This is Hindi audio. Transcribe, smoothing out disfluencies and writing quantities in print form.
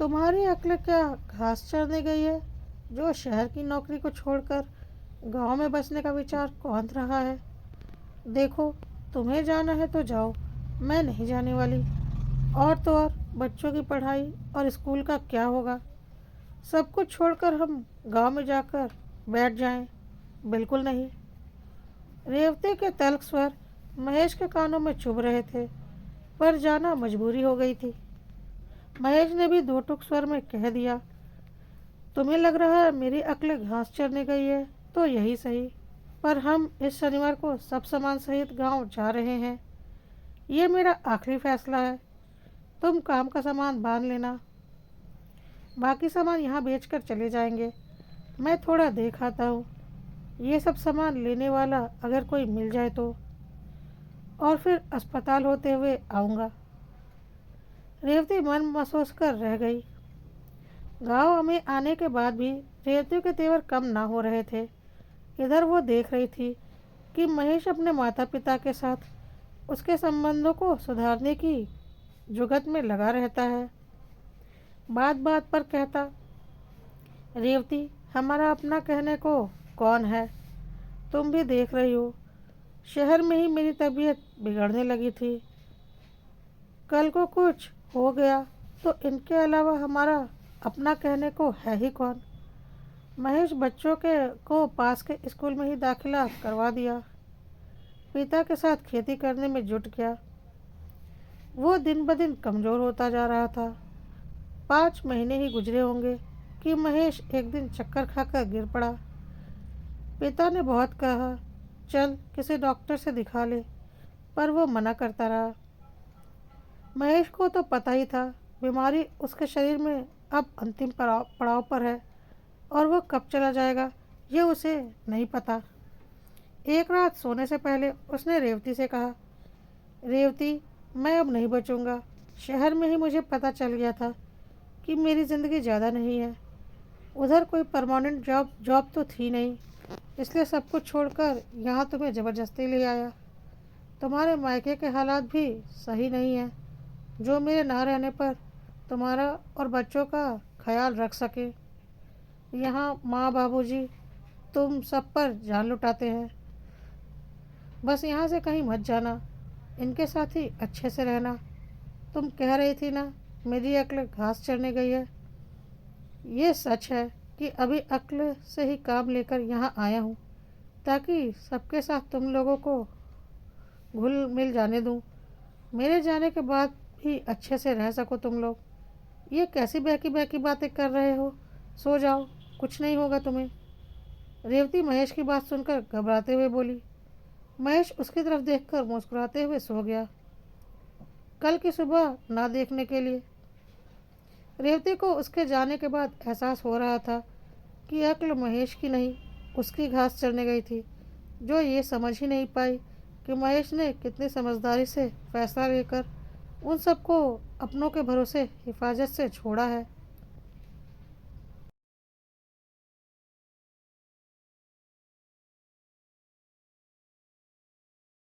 तुम्हारी अक्ल क्या घास चरने गई है? जो शहर की नौकरी को छोड़कर गांव में बसने का विचार कौन रहा है? देखो, तुम्हें जाना है तो जाओ, मैं नहीं जाने वाली। और तो और बच्चों की पढ़ाई और स्कूल का क्या होगा? सब कुछ छोड़कर हम गांव में जाकर बैठ जाएं? बिल्कुल नहीं। रेवती के तल्ख स्वर महेश के कानों में चुभ रहे थे, पर जाना मजबूरी हो गई थी। महेश ने भी दो टुक स्वर में कह दिया, तुम्हें लग रहा है मेरी अक्ल घास चरने गई है, तो यही सही। पर हम इस शनिवार को सब सामान सहित गांव जा रहे हैं। ये मेरा आखिरी फैसला है। तुम काम का सामान बांध लेना, बाकी सामान यहाँ बेचकर चले जाएंगे। मैं थोड़ा देख आता हूँ, ये सब सामान लेने वाला अगर कोई मिल जाए तो। और फिर अस्पताल होते हुए आऊँगा। रेवती मन महसूस कर रह गई। गांव में आने के बाद भी रेवती के तेवर कम ना हो रहे थे। इधर वो देख रही थी कि महेश अपने माता पिता के साथ उसके संबंधों को सुधारने की जुगत में लगा रहता है। बात बात पर कहता, रेवती, हमारा अपना कहने को कौन है? तुम भी देख रही हो, शहर में ही मेरी तबीयत बिगड़ने लगी थी। कल को कुछ हो गया तो इनके अलावा हमारा अपना कहने को है ही कौन? महेश बच्चों के को पास के स्कूल में ही दाखिला करवा दिया। पिता के साथ खेती करने में जुट गया। वो दिन ब दिन कमज़ोर होता जा रहा था। 5 महीने ही गुजरे होंगे कि महेश एक दिन चक्कर खाकर गिर पड़ा। पिता ने बहुत कहा, चल किसी डॉक्टर से दिखा ले, पर वो मना करता रहा। महेश को तो पता ही था बीमारी उसके शरीर में अब अंतिम पड़ाव पर है, और वो कब चला जाएगा ये उसे नहीं पता। एक रात सोने से पहले उसने रेवती से कहा, रेवती, मैं अब नहीं बचूंगा। शहर में ही मुझे पता चल गया था कि मेरी ज़िंदगी ज़्यादा नहीं है। उधर कोई परमानेंट जॉब तो थी नहीं, इसलिए सब कुछ छोड़कर यहाँ तुम्हें ज़बरदस्ती ले आया। तुम्हारे मायके के हालात भी सही नहीं हैं, जो मेरे ना रहने पर तुम्हारा और बच्चों का ख्याल रख सके। यहाँ माँ बाबूजी तुम सब पर जान लुटाते हैं। बस यहाँ से कहीं मत जाना, इनके साथ ही अच्छे से रहना। तुम कह रही थी ना मेरी अक्ल घास चरने गई है। ये सच है कि अभी अक्ल से ही काम लेकर यहाँ आया हूँ, ताकि सबके साथ तुम लोगों को घुल मिल जाने दूँ। मेरे जाने के बाद भी अच्छे से रह सको तुम लोग। ये कैसी बहकी बहकी बातें कर रहे हो? सो जाओ, कुछ नहीं होगा तुम्हें। रेवती महेश की बात सुनकर घबराते हुए बोली। महेश उसकी तरफ देखकर मुस्कुराते हुए सो गया, कल की सुबह ना देखने के लिए। रेवती को उसके जाने के बाद एहसास हो रहा था कि अक्ल महेश की नहीं, उसकी घास चरने गई थी, जो ये समझ ही नहीं पाई कि महेश ने कितनी समझदारी से फैसला लेकर उन सबको अपनों के भरोसे हिफाजत से छोड़ा है।